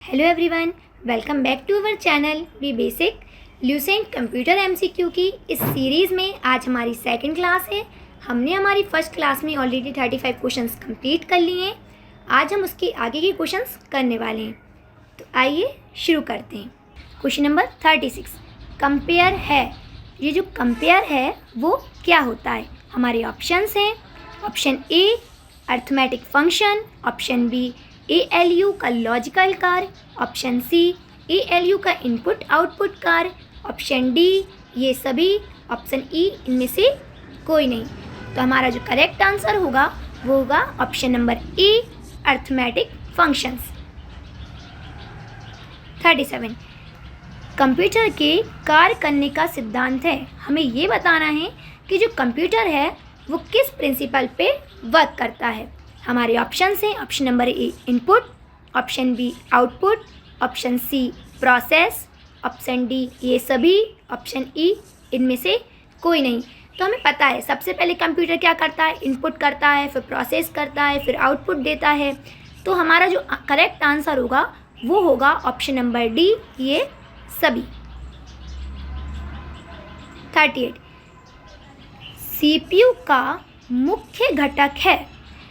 Hello everyone, welcome back to our channel be basic Lucent computer MCQ की इस series में आज हमारी सेकंड क्लास है। हमने हमारी फर्स्ट क्लास में ऑलरेडी 35 क्वेश्चंस कंप्लीट कर लिए हैं। आज हम उसके आगे के क्वेश्चंस करने वाले हैं, तो आइए शुरू करते हैं। क्वेश्चन नंबर 36, कंपेयर है। ये जो कंपेयर है वो क्या होता है? हमारे ऑप्शंस हैं। Option A arithmetic function, option B ALU का लॉजिकल कार्य, ऑप्शन सी ALU का इनपुट आउटपुट कार्य, ऑप्शन डी ये सभी, ऑप्शन ई इनमें से कोई नहीं। तो हमारा जो करेक्ट आंसर होगा वो होगा ऑप्शन नंबर ए अर्थमेटिक फंक्शंस। 37, कंप्यूटर के कार्य करने का सिद्धांत है। हमें ये बताना है कि जो कंप्यूटर है वो किस प्रिंसिपल पे वर्क करता है। हमारे ऑप्शंस हैं। Option number A input, option B output, option C process, option D ये सभी, ऑप्शन ई इनमें से कोई नहीं। तो हमें पता है सबसे पहले कंप्यूटर क्या करता है, इनपुट करता है, फिर प्रोसेस करता है, फिर आउटपुट देता है। तो हमारा जो करेक्ट आंसर होगा वो होगा ऑप्शन नंबर डी ये सभी। 38, CPU का मुख्य घटक है।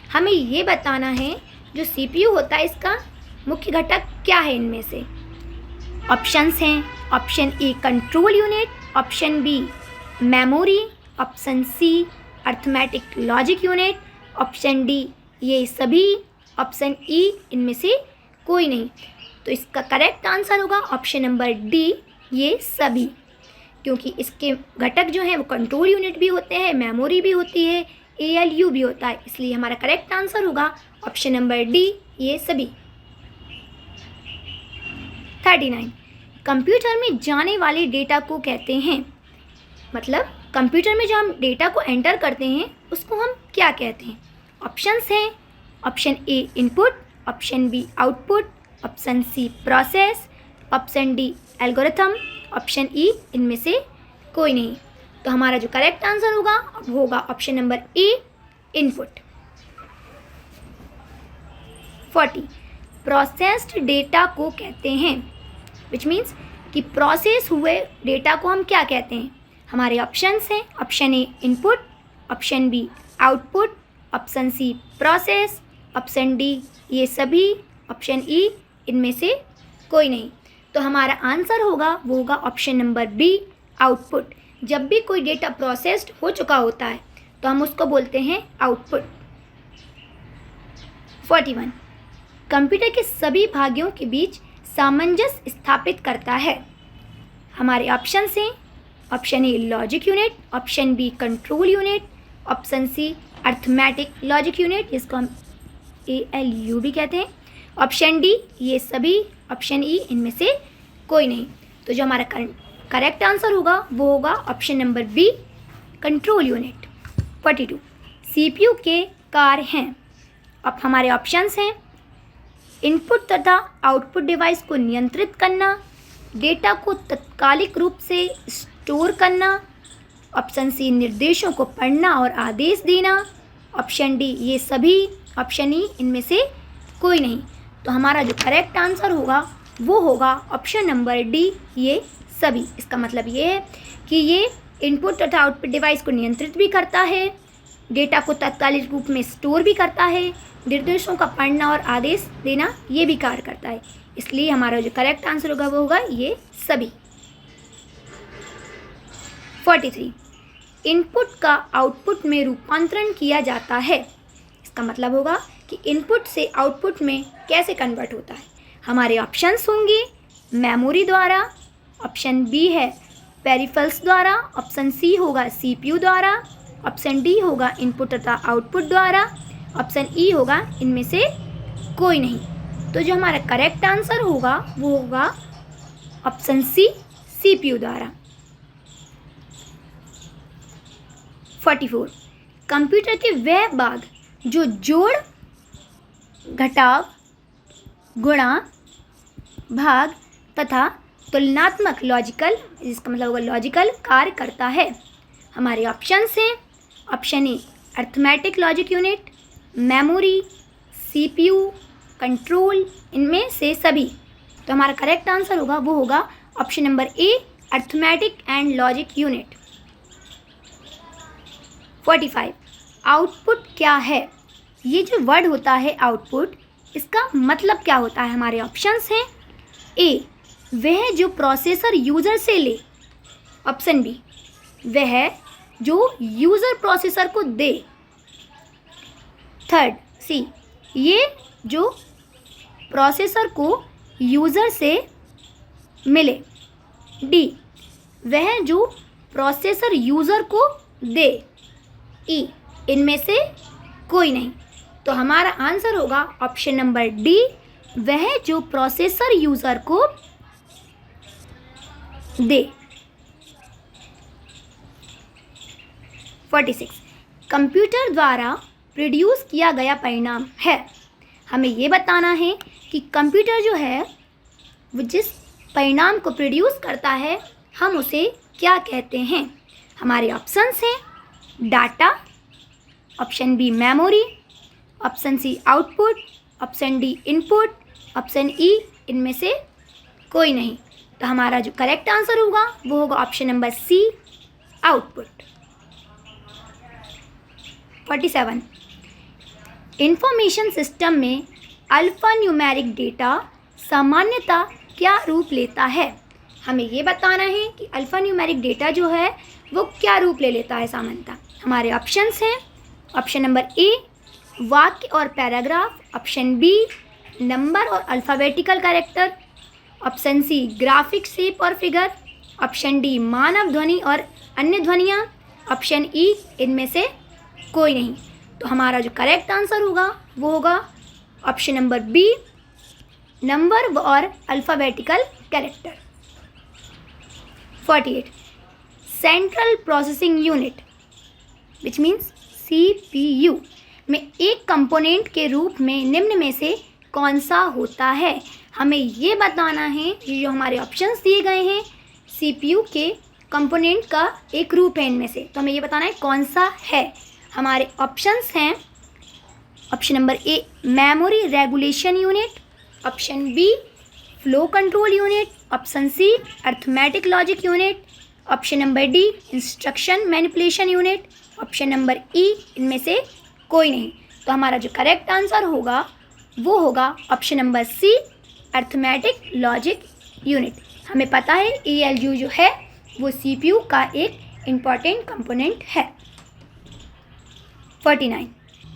हमें ये बताना है जो CPU होता है इसका मुख्य घटक क्या है। इनमें से ऑप्शंस हैं। Option A control unit, option B memory, option C arithmetic logic unit, option D ये सभी, ऑप्शन ई इनमें से कोई नहीं। तो इसका करेक्ट आंसर होगा ऑप्शन नंबर डी ये सभी, क्योंकि इसके घटक जो हैं वो कंट्रोल यूनिट भी होते हैं, मेमोरी भी होती है, ALU भी होता है। इसलिए हमारा करेक्ट आंसर होगा ऑप्शन नंबर डी ये सभी। 39, कंप्यूटर में जाने वाले डेटा को कहते हैं। मतलब कंप्यूटर में जो हम डेटा को एंटर करते हैं उसको हम क्या कहते हैं। ऑप्शंस हैं। Option A input, option B output, option C process, option D algorithm, option E इनमें से कोई नहीं। तो हमारा जो करेक्ट आंसर होगा वो होगा option number A input. 40, processed data को कहते हैं, विच मीन्स कि प्रोसेस हुए डेटा को हम क्या कहते हैं। हमारे ऑप्शंस हैं। Option A input, option B output, option C process, option D ये सभी, ऑप्शन ई इनमें से कोई नहीं। तो हमारा आंसर होगा वो होगा ऑप्शन नंबर बी आउटपुट। जब भी कोई डेटा प्रोसेस्ड हो चुका होता है तो हम उसको बोलते हैं आउटपुट। 41, कंप्यूटर के सभी भागों के बीच सामंजस्य स्थापित करता है। हमारे ऑप्शन हैं। Option A logic unit, option B control unit, option C arithmetic logic unit जिसको हम ALU भी कहते हैं, ऑप्शन डी ये सभी, ऑप्शन ई इनमें से कोई नहीं। तो जो हमारा करेक्ट आंसर होगा वो होगा option number B control unit. 42, CPU के कार्य हैं। अब हमारे ऑप्शंस हैं। इनपुट तथा आउटपुट डिवाइस को नियंत्रित करना, डेटा को तात्कालिक रूप से स्टोर करना, ऑप्शन सी निर्देशों को पढ़ना और आदेश देना, ऑप्शन डी ये सभी, ऑप्शन ई इनमें से कोई नहीं। तो हमारा जो करेक्ट आंसर होगा वो होगा ऑप्शन नंबर डी ये सभी। इसका मतलब ये है कि ये इनपुट तथा आउटपुट डिवाइस को नियंत्रित भी करता है, डेटा को तात्कालिक रूप में स्टोर भी करता है, निर्देशों का पढ़ना और आदेश देना ये भी कार्य करता है। इसलिए हमारा जो करेक्ट आंसर होगा वो होगा ये सभी। 43, इनपुट का आउटपुट में रूपांतरण किया जाता है। इसका मतलब होगा कि इनपुट से आउटपुट में कैसे कन्वर्ट होता है। हमारे ऑप्शंस होंगे। मेमोरी द्वारा, ऑप्शन बी है पेरिफेरल्स द्वारा, ऑप्शन सी होगा CPU द्वारा, ऑप्शन डी होगा इनपुट तथा आउटपुट द्वारा, ऑप्शन ई होगा इनमें से कोई नहीं। तो जो हमारा करेक्ट आंसर होगा वो होगा ऑप्शन सी CPU द्वारा। 44, कंप्यूटर के वह भाग जो जोड़, घटाव, गुणा, भाग तथा तुलनात्मक लॉजिकल, जिसका मतलब होगा लॉजिकल कार्य करता है। हमारे ऑप्शंस हैं। Option A arithmetic logic unit, memory, CPU, control इनमें से सभी, तो हमारा करेक्ट आंसर होगा वो होगा option number A, arithmetic and logic unit. 45, output क्या है? ये जो वर्ड होता है आउटपुट, इसका मतलब क्या होता है? हमारे ऑप्शंस हैं, ए, वह जो प्रोसेसर यूज़र से ले। ऑप्शन बी, वह जो यूज़र प्रोसेसर को दे। थर्ड, सी, ये जो प्रोसेसर को यूज़र से मिले। डी, वह जो प्रोसेसर यूज़र को दे। ई, इनमें से कोई नहीं। तो हमारा आंसर होगा ऑप्शन नंबर डी, वह जो प्रोसेसर यूज़र को दे। 46, कंप्यूटर द्वारा प्रोड्यूस किया गया परिणाम है। हमें ये बताना है कि कंप्यूटर जो है वो जिस परिणाम को प्रोड्यूस करता है हम उसे क्या कहते हैं? हमारे ऑप्शंस हैं, data, option B memory, option C output, option D input, option E इनमें से कोई नहीं। तो हमारा जो करेक्ट आंसर होगा वो होगा option number C, output. 47, information system में अल्फ़ा न्यूमेरिक डेटा सामान्यतः क्या रूप लेता है? हमें ये बताना है कि अल्फ़ा न्यूमेरिक डेटा जो है वो क्या रूप ले लेता है सामान्यतः। हमारे ऑप्शंस हैं, ऑप्शन नंबर ए, वाक्य और पैराग्राफ, ऑप्शन बी, नंबर और alphabetical character, option C, graphic shape और फिगर, ऑप्शन डी, मानव ध्वनि और अन्य ध्वनियाँ, ऑप्शन ई इनमें से कोई नहीं। तो हमारा जो करेक्ट आंसर होगा वो होगा ऑप्शन नंबर बी, नंबर और alphabetical character. 48, central processing unit which means CPU में एक कंपोनेंट के रूप में निम्न में से कौन सा होता है? हमें ये बताना है, ये जो हमारे ऑप्शंस दिए गए हैं CPU के कंपोनेंट का एक रूप है इनमें से, तो हमें ये बताना है कौन सा है। हमारे ऑप्शंस हैं, option number A, memory regulation unit, option B, flow control unit, option C, arithmetic logic unit, option number D, instruction manipulation unit, option number E इनमें से कोई नहीं। तो हमारा जो करेक्ट आंसर होगा वो होगा option number C, arithmetic logic unit. हमें पता है ALU जो है वो CPU का एक इम्पॉर्टेंट कंपोनेंट है। 49,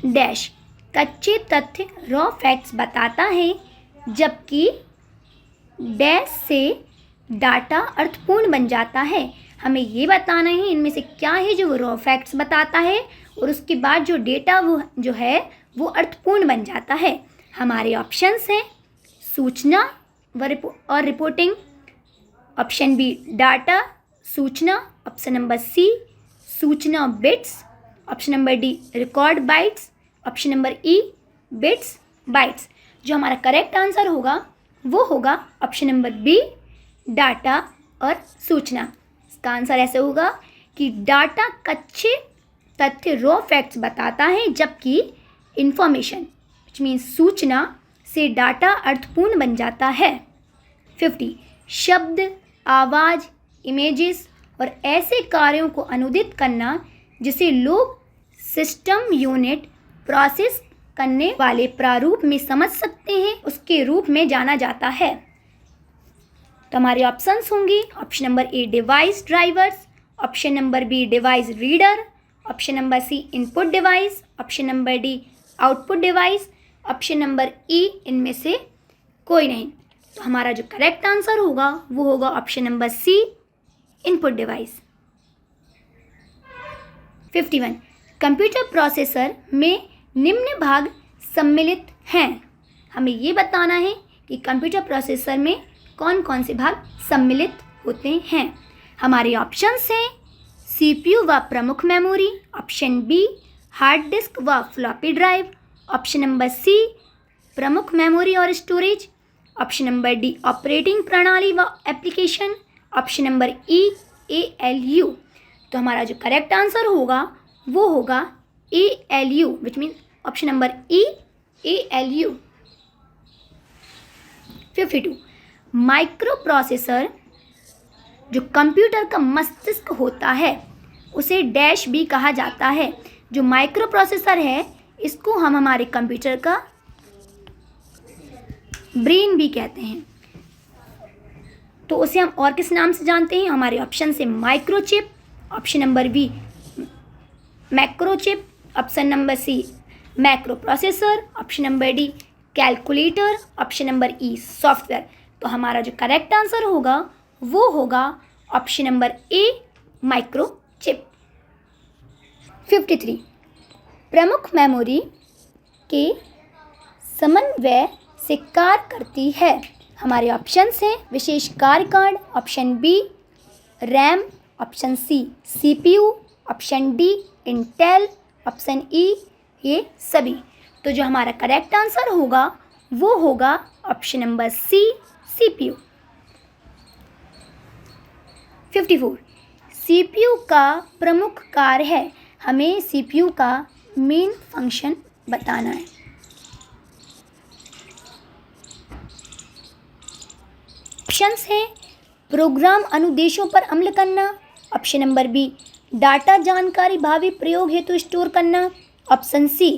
डैश कच्चे तथ्य रॉ फैक्ट्स बताता है, जबकि डैश से डाटा अर्थपूर्ण बन जाता है। हमें ये बताना है इनमें से क्या है जो रॉ फैक्ट्स बताता है और उसके बाद जो डेटा वो जो है वो अर्थपूर्ण बन जाता है। हमारे ऑप्शंस हैं, सूचना और रिपोर्टिंग, ऑप्शन बी, डाटा, सूचना, ऑप्शन नंबर सी, सूचना bits, option number D, record bytes, option number ई, बिट्स बाइट्स। जो हमारा करेक्ट आंसर होगा वो होगा ऑप्शन नंबर बी, डाटा और सूचना। इसका आंसर ऐसे होगा कि डाटा कच्चे तथ्य रॉ फैक्ट्स बताता है, जबकि इंफॉर्मेशन विच मीन्स सूचना से डाटा अर्थपूर्ण बन जाता है। 50, शब्द, आवाज़, इमेजेस और ऐसे कार्यों को अनुदित करना जिसे लोग सिस्टम यूनिट प्रोसेस करने वाले प्रारूप में समझ सकते हैं, उसके रूप में जाना जाता है। तो हमारे ऑप्शंस होंगे, option number A, device drivers, option number B, device reader, option number C, input device, option number D, output device, option number E इनमें से कोई नहीं। तो हमारा जो करेक्ट आंसर होगा वो होगा option number C, input device. 51, computer processor में निम्न भाग सम्मिलित हैं। हमें ये बताना है कि कंप्यूटर प्रोसेसर में कौन कौन से भाग सम्मिलित होते हैं। हमारे ऑप्शंस हैं, CPU व प्रमुख memory, option B, hard disk व floppy drive, option number C, प्रमुख मेमोरी और storage, option number D, operating प्रणाली व application, option number E, ALU। तो हमारा जो करेक्ट आंसर होगा वो होगा ALU which mean option number E, ALU। 52, micro processor जो कंप्यूटर का मस्तिष्क होता है उसे डैश भी कहा जाता है। जो माइक्रो प्रोसेसर है इसको हम हमारे कंप्यूटर का ब्रेन भी कहते हैं। तो उसे हम और किस नाम से जानते हैं? हमारे ऑप्शन से microchip, option number B macrochip, option number C macro processor, option number D calculator, option number E software. तो हमारा जो करेक्ट आंसर होगा वो होगा ऑप्शन नंबर ए माइक्रोचिप। 53 प्रमुख मेमोरी के समन्वय से कार्य करती है। हमारे ऑप्शंस हैं विशेष कार्य card, option B RAM, option C CPU, option D Intel, option E ये सभी। तो जो हमारा करेक्ट आंसर होगा वो होगा option number C CPU. 54 CPU का प्रमुख कार्य है। हमें सीपीयू का मेन फंक्शन बताना है। ऑप्शंस हैं प्रोग्राम अनुदेशों पर अमल करना, ऑप्शन नंबर बी डाटा जानकारी भावी प्रयोग हेतु स्टोर करना, ऑप्शन सी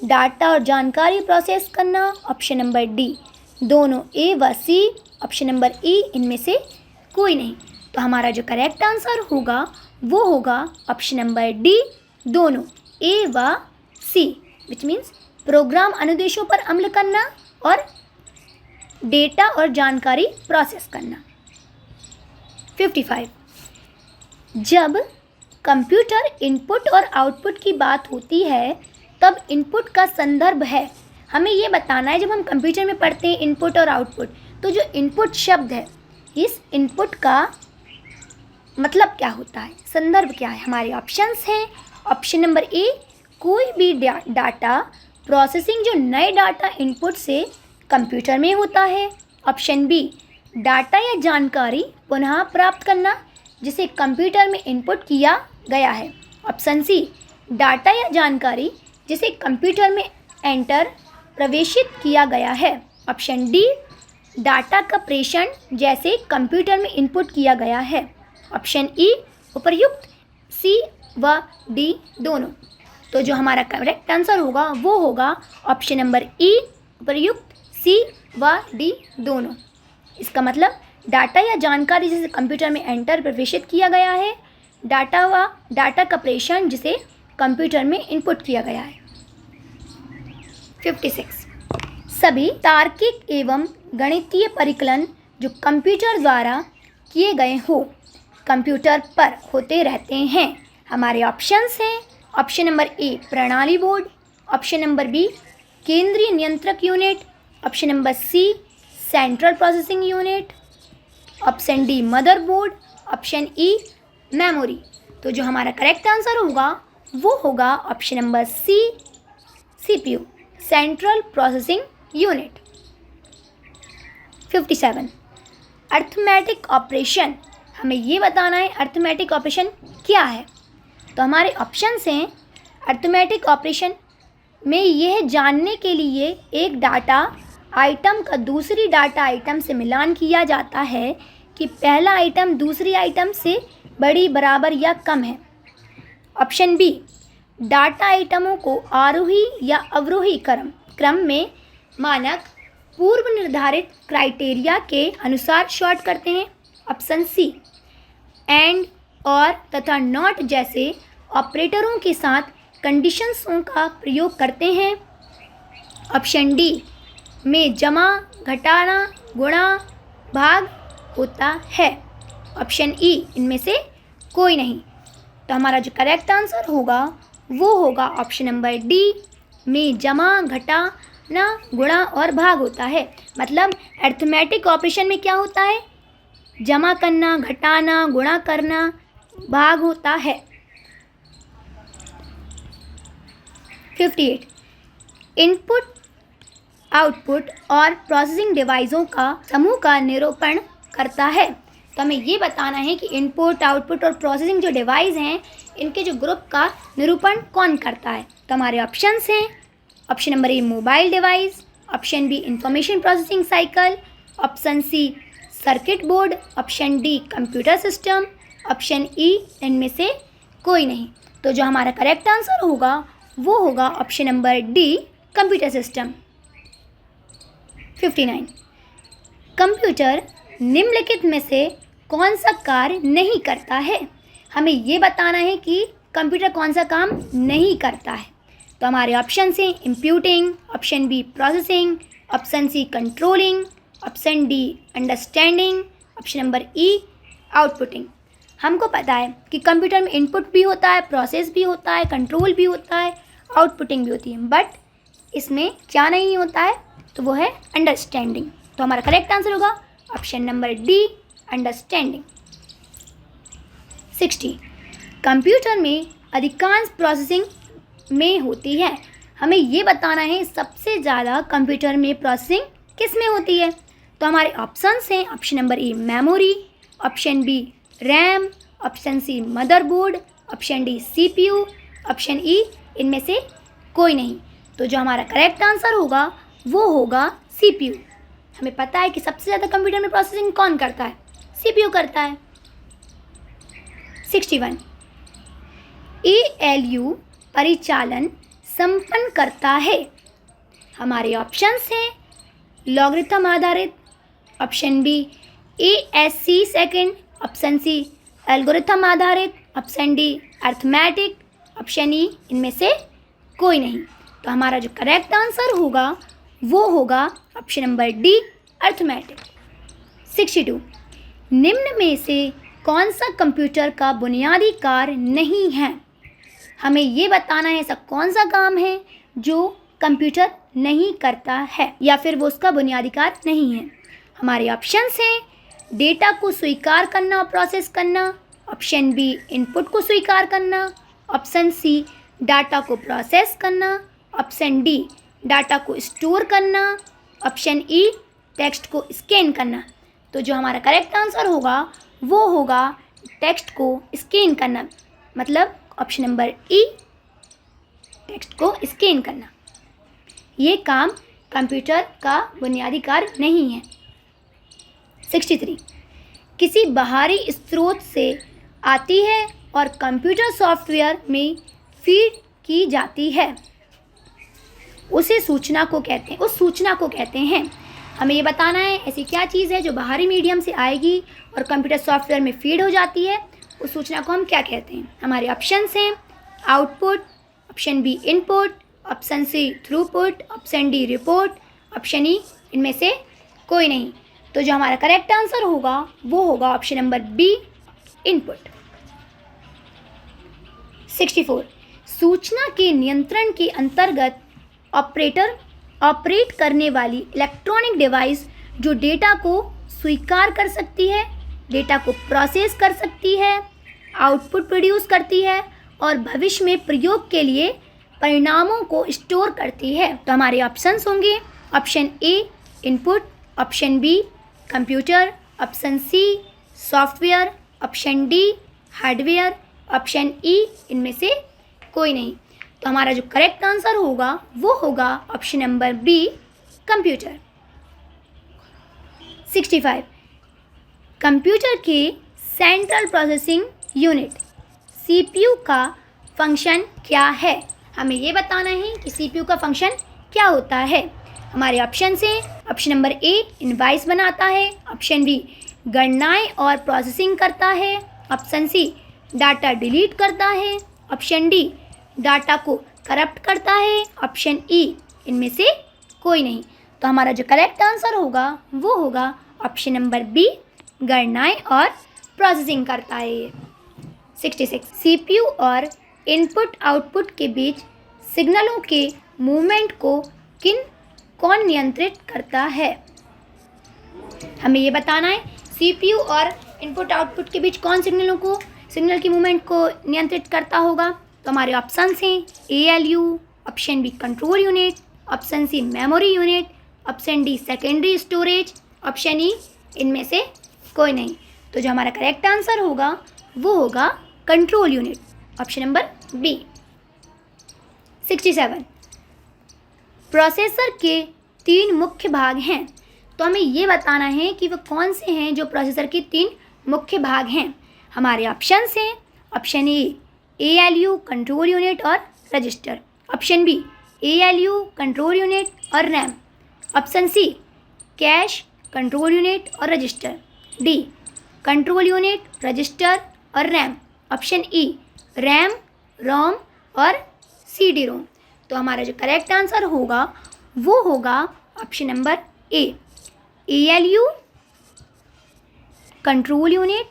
डाटा और जानकारी प्रोसेस करना, ऑप्शन नंबर डी दोनों ए व सी, ऑप्शन नंबर ई इनमें से कोई नहीं। तो हमारा जो करेक्ट आंसर होगा वो होगा ऑप्शन नंबर डी दोनों ए व सी, विच मीन्स प्रोग्राम अनुदेशों पर अमल करना और डेटा और जानकारी प्रोसेस करना। 55 जब कंप्यूटर इनपुट और आउटपुट की बात होती है तब इनपुट का संदर्भ है। हमें ये बताना है जब हम कंप्यूटर में पढ़ते हैं इनपुट और आउटपुट, तो जो इनपुट शब्द है इस इनपुट का मतलब क्या होता है, संदर्भ क्या है? हमारे ऑप्शंस हैं ऑप्शन नंबर ए कोई भी डाटा प्रोसेसिंग जो नए डाटा इनपुट से कंप्यूटर में होता है, ऑप्शन बी डाटा या जानकारी पुनः प्राप्त करना जिसे कंप्यूटर में इनपुट किया गया है, ऑप्शन सी डाटा या जानकारी जिसे कंप्यूटर में प्रवेशित किया गया है, ऑप्शन डी डाटा का प्रेषण जैसे कंप्यूटर में इनपुट किया गया है, ऑप्शन ई उपर्युक्त सी व डी दोनों। तो जो हमारा करेक्ट आंसर होगा वो होगा ऑप्शन नंबर ई उपर्युक्त सी व डी दोनों। इसका मतलब डाटा या जानकारी जिसे कंप्यूटर में प्रवेशित किया गया है, डाटा का प्रेषण जिसे कंप्यूटर में इनपुट किया गया है। 56 सभी तार्किक एवं गणितीय परिकलन जो कंप्यूटर द्वारा किए गए हो कंप्यूटर पर होते रहते हैं। हमारे ऑप्शंस हैं ऑप्शन नंबर ए प्रणाली बोर्ड, ऑप्शन नंबर बी केंद्रीय नियंत्रक unit, option number C central processing unit, option D motherboard, option E memory. तो जो हमारा करेक्ट आंसर होगा वो होगा option number C CPU central processing unit. 57 arithmetic operation, हमें ये बताना है अर्थमेटिक ऑपरेशन क्या है। तो हमारे ऑप्शंस हैं अर्थमेटिक ऑपरेशन में यह जानने के लिए एक डाटा आइटम का दूसरी डाटा आइटम से मिलान किया जाता है कि पहला आइटम दूसरी आइटम से बड़ी बराबर या कम है, ऑप्शन बी डाटा आइटमों को आरोही या अवरोही क्रम में मानक पूर्व निर्धारित क्राइटेरिया के अनुसार सॉर्ट करते हैं, ऑप्शन सी एंड और तथा नॉट जैसे ऑपरेटरों के साथ कंडीशंसों का प्रयोग करते हैं, ऑप्शन डी में जमा घटाना गुणा भाग होता है, ऑप्शन ई इनमें से कोई नहीं। तो हमारा जो करेक्ट आंसर होगा वो होगा ऑप्शन नंबर डी में जमा घटाना गुणा और भाग होता है। मतलब अर्थमेटिक ऑपरेशन में क्या होता है, जमा करना घटाना गुणा करना भाग होता है। 58 इनपुट आउटपुट और प्रोसेसिंग डिवाइसों का समूह का निरूपण करता है। तो हमें ये बताना है कि इनपुट आउटपुट और प्रोसेसिंग जो डिवाइस हैं इनके जो ग्रुप का निरूपण कौन करता है। तो हमारे ऑप्शंस हैं option number A mobile device, option B information processing cycle, option C circuit board, option D computer system, option E इनमें से कोई नहीं। तो जो हमारा करेक्ट आंसर होगा वो होगा option number D computer system. 59 computer निम्नलिखित में से कौन सा कार्य नहीं करता है। हमें ये बताना है कि कंप्यूटर कौन सा काम नहीं करता है। तो हमारे ऑप्शन हैं inputting, option B processing, option C controlling, option D understanding, option number E outputting. हमको पता है कि कंप्यूटर में इनपुट भी होता है, प्रोसेस भी होता है, कंट्रोल भी होता है, आउटपुटिंग भी होती है, बट इसमें क्या नहीं होता है, तो वो है अंडरस्टैंडिंग। तो हमारा करेक्ट आंसर होगा option number D understanding. 60 computer में अधिकांश प्रोसेसिंग में होती है। हमें ये बताना है सबसे ज़्यादा कंप्यूटर में प्रोसेसिंग किस में होती है। तो हमारे ऑप्शंस हैं option number A memory, option B RAM, option C motherboard, option D CPU, option E इनमें से कोई नहीं। तो जो हमारा करेक्ट आंसर होगा वो होगा सीपीयू। हमें पता है कि सबसे ज़्यादा कंप्यूटर में प्रोसेसिंग कौन करता है, सीपीयू करता है। 61 एएलयू परिचालन संपन्न करता है। हमारे ऑप्शंस हैं लॉगरिथम आधारित, option B ASC second, option C algorithm आधारित, option D arithmetic, option E इनमें से कोई नहीं। तो हमारा जो करेक्ट आंसर होगा वो होगा ऑप्शन नंबर डी अर्थमेटिक। 62 निम्न में से कौन सा कंप्यूटर का बुनियादी कार्य नहीं है। हमें ये बताना है ऐसा कौन सा काम है जो कंप्यूटर नहीं करता है या फिर वो उसका बुनियादी कार्य नहीं है। हमारे ऑप्शंस हैं डेटा को स्वीकार करना और प्रोसेस करना, ऑप्शन बी इनपुट को स्वीकार करना, ऑप्शन सी डाटा को प्रोसेस करना, ऑप्शन डी डाटा को स्टोर करना, ऑप्शन ई टेक्स्ट को स्कैन करना। तो जो हमारा करेक्ट आंसर होगा वो होगा टेक्स्ट को स्कैन करना, मतलब ऑप्शन नंबर ई टेक्स्ट को स्कैन करना। ये काम कंप्यूटर का बुनियादी कार्य नहीं है। 63 किसी बाहरी स्रोत से आती है और कंप्यूटर सॉफ्टवेयर में फीड की जाती है, उस सूचना को कहते हैं। हमें ये बताना है ऐसी क्या चीज़ है जो बाहरी मीडियम से आएगी और कंप्यूटर सॉफ्टवेयर में फीड हो जाती है, उस सूचना को हम क्या कहते हैं। हमारे ऑप्शंस हैं output, option B input, option C throughput, option D report, option E इनमें से कोई नहीं। तो जो हमारा करेक्ट आंसर होगा वो होगा ऑप्शन नंबर बी इनपुट। 64 सूचना के नियंत्रण के अंतर्गत ऑपरेट करने वाली इलेक्ट्रॉनिक डिवाइस जो डेटा को स्वीकार कर सकती है, डेटा को प्रोसेस कर सकती है, आउटपुट प्रोड्यूस करती है और भविष्य में प्रयोग के लिए परिणामों को स्टोर करती है। तो हमारे ऑप्शंस होंगे option A input, option B computer, option C software, option D hardware, option E इनमें से कोई नहीं। तो हमारा जो करेक्ट आंसर होगा वो होगा option number B computer. 65 computer के सेंट्रल प्रोसेसिंग यूनिट सीपीयू का फंक्शन क्या है। हमें ये बताना है कि सीपीयू का फंक्शन क्या होता है। हमारे ऑप्शन हैं ऑप्शन नंबर ए इनवाइस बनाता है, ऑप्शन बी गणनाएं और प्रोसेसिंग करता है, ऑप्शन सी डाटा डिलीट करता है, ऑप्शन डी डाटा को करप्ट करता है, ऑप्शन ई इनमें से कोई नहीं। तो हमारा जो करेक्ट आंसर होगा वो होगा ऑप्शन नंबर बी गणनाएं और प्रोसेसिंग करता है। 66 सीपीयू और इनपुट आउटपुट के बीच सिग्नलों के मूवमेंट को कौन नियंत्रित करता है। हमें ये बताना है सीपीयू और इनपुट आउटपुट के बीच कौन सिग्नल की मूवमेंट को नियंत्रित करता होगा। तो हमारे ऑप्शंस हैं ALU, option B control unit, option C memory unit, option D secondary storage, option E इनमें से कोई नहीं। तो जो हमारा करेक्ट आंसर होगा वो होगा control unit, option number B. 67 processor के 3 मुख्य भाग हैं। तो हमें ये बताना है कि वो कौन से हैं जो प्रोसेसर के 3 मुख्य भाग हैं। हमारे ऑप्शन हैं, option A ALU control unit और register, option B ALU control unit और RAM, option C cache control unit और register, D control unit register और RAM, option E RAM ROM और CD-ROM। तो हमारा जो करेक्ट आंसर होगा वो होगा option number A ALU control unit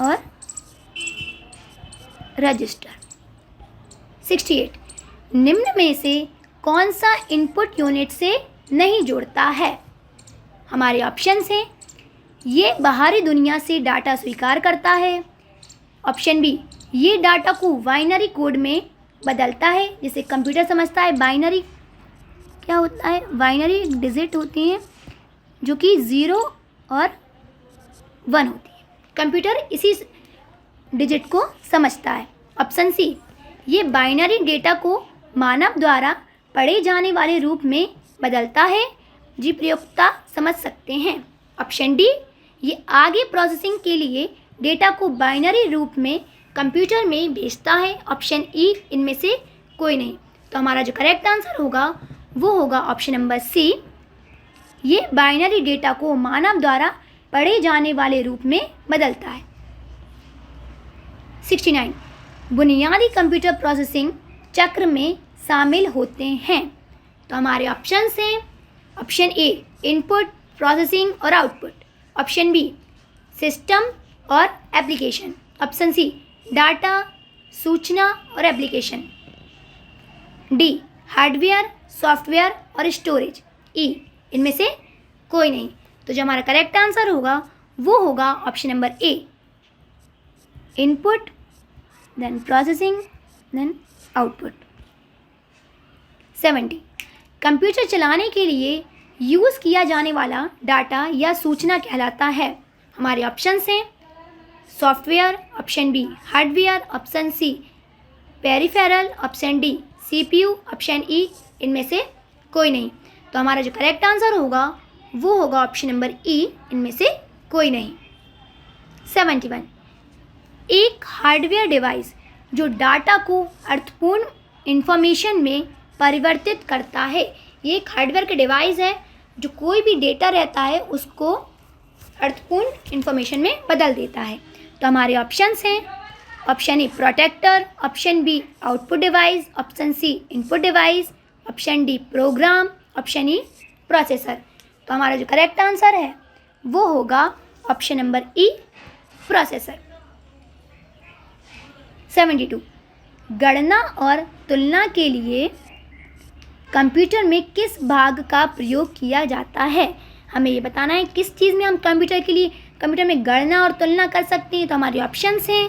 और रजिस्टर। 68 निम्न में से कौन सा इनपुट यूनिट से नहीं जुड़ता है। हमारे ऑप्शंस हैं, ये बाहरी दुनिया से डाटा स्वीकार करता है, ऑप्शन बी ये डाटा को बाइनरी कोड में बदलता है, जिसे कंप्यूटर समझता है बाइनरी क्या होता है, बाइनरी डिजिट होती हैं जो कि 0 और 1 होती है, कंप्यूटर इसी डिजिट को समझता है, ऑप्शन सी ये बाइनरी डेटा को मानव द्वारा पढ़े जाने वाले रूप में बदलता है, जी प्रयोक्ता समझ सकते हैं, ऑप्शन डी ये आगे प्रोसेसिंग के लिए डेटा को बाइनरी रूप में कंप्यूटर में भेजता है, ऑप्शन ई इनमें से कोई नहीं। तो हमारा जो करेक्ट आंसर होगा वो होगा ऑप्शन नंबर सी ये बाइनरी डेटा को मानव द्वारा पढ़े जाने वाले रूप में बदलता है। 69 बुनियादी कंप्यूटर प्रोसेसिंग चक्र में शामिल होते हैं। तो हमारे ऑप्शंस हैं, ऑप्शन ए इनपुट प्रोसेसिंग और आउटपुट, ऑप्शन बी सिस्टम और एप्लीकेशन, ऑप्शन सी डाटा सूचना और एप्लीकेशन, डी हार्डवेयर सॉफ्टवेयर और स्टोरेज, ई इनमें से कोई नहीं। तो जो हमारा करेक्ट आंसर होगा वो होगा option number A input then processing then output. 70 computer चलाने के लिए यूज़ किया जाने वाला डाटा या सूचना कहलाता है। हमारे ऑप्शंस हैं, software, option B hardware, option C peripheral, option D CPU, option E इनमें से कोई नहीं। तो हमारा जो करेक्ट आंसर होगा वो होगा ऑप्शन नंबर ई इनमें से कोई नहीं। 71 एक हार्डवेयर डिवाइस जो डाटा को अर्थपूर्ण इंफॉर्मेशन में परिवर्तित करता है, ये एक हार्डवेयर के डिवाइस है जो कोई भी डेटा रहता है उसको अर्थपूर्ण इंफॉर्मेशन में बदल देता है। तो हमारे ऑप्शंस हैं, option A protector, option B output device, option C input device, option D program, option E processor. तो हमारा जो करेक्ट आंसर है वो होगा ऑप्शन नंबर ई प्रोसेसर। 72 गणना और तुलना के लिए कंप्यूटर में किस भाग का प्रयोग किया जाता है। हमें ये बताना है किस चीज़ में हम कंप्यूटर में गणना और तुलना कर सकते हैं। तो हमारे ऑप्शंस हैं,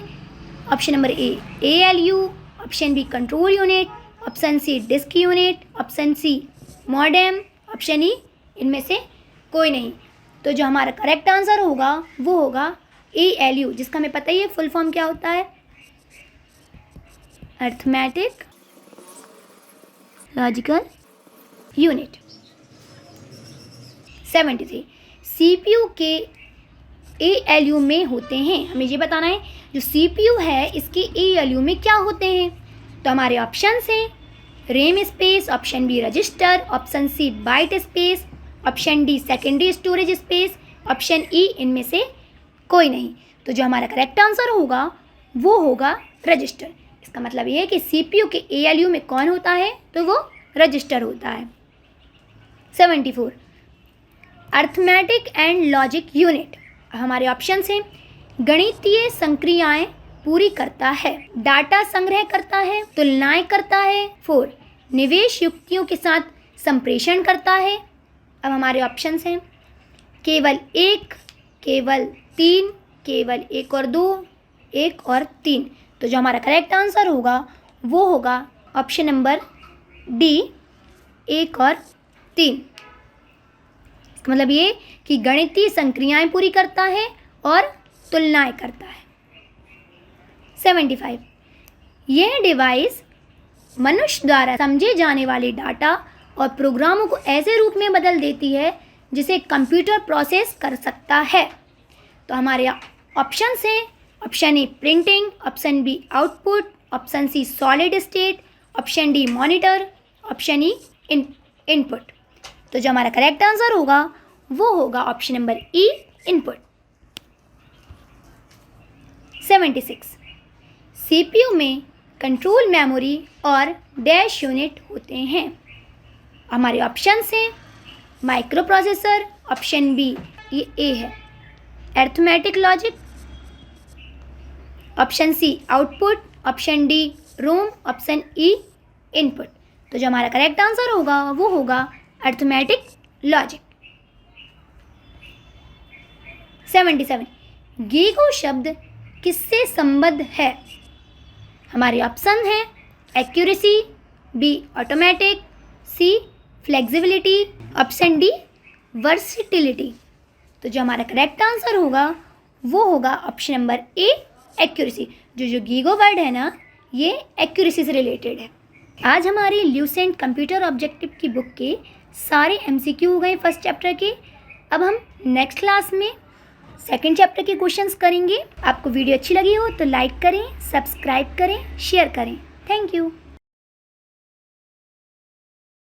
option number A ALU, option B control unit, option C disk unit, option C modem, option E इनमें से कोई नहीं। तो जो हमारा करेक्ट आंसर होगा वो होगा ALU, जिसका हमें पता ही है फुल फॉर्म क्या होता है, अर्थमेटिक लॉजिकल यूनिट। 73 CPU के ALU में होते हैं। हमें ये बताना है जो CPU है इसके ALU में क्या होते हैं। तो हमारे ऑप्शंस हैं, RAM space, option B register, option C byte space, option D secondary storage space, option E इनमें से कोई नहीं। तो जो हमारा करेक्ट आंसर होगा वो होगा रजिस्टर। इसका मतलब ये है कि CPU के ALU में कौन होता है, तो वो रजिस्टर होता है। 74 अर्थमेटिक एंड लॉजिक यूनिट। हमारे ऑप्शंस हैं, गणितीय संक्रियाएं पूरी करता है, डाटा संग्रह करता है, तुलनाएं करता है, 4 निवेश युक्तियों के साथ संप्रेषण करता है। अब हमारे ऑप्शंस हैं, केवल 1, केवल 3, केवल 1 और 2, 1 और 3। तो जो हमारा करेक्ट आंसर होगा वो होगा ऑप्शन नंबर डी 1 और 3। इसका मतलब ये कि गणितीय संक्रियाएं पूरी करता है और तुलनाएं करता है। 75 यह डिवाइस मनुष्य द्वारा समझे जाने वाले डाटा और प्रोग्रामों को ऐसे रूप में बदल देती है जिसे कंप्यूटर प्रोसेस कर सकता है। तो हमारे ऑप्शन हैं option A printing, option B output, option C solid state, option D monitor, option E input. तो जो हमारा करेक्ट आंसर होगा वो होगा option number E input. 76 CPU में कंट्रोल मेमोरी और डैश यूनिट होते हैं। हमारे ऑप्शन हैं माइक्रो प्रोसेसर, ऑप्शन बी ये ए है arithmetic logic, option C output, option D ROM, option E input. तो जो हमारा करेक्ट आंसर होगा वो होगा अरिथमेटिक लॉजिक। 77 गीगो शब्द किससे संबद्ध है? हमारे ऑप्शन हैं एक्यूरेसी, बी ऑटोमेटिक, सी फ्लेक्सिबिलिटी, ऑप्शन डी वर्सिटिलिटी। तो जो हमारा करेक्ट आंसर होगा वो होगा ऑप्शन नंबर ए एक्यूरेसी। जो गीगो वर्ड है ना ये एक्यूरेसी से रिलेटेड है। आज हमारी ल्यूसेंट कंप्यूटर ऑब्जेक्टिव की बुक के सारे एमसीक्यू हो गए फर्स्ट चैप्टर के। अब हम नेक्स्ट क्लास में सेकंड चैप्टर के क्वेश्चंस करेंगे। आपको वीडियो अच्छी लगी हो तो लाइक करें, सब्सक्राइब करें, शेयर करें। Thank you.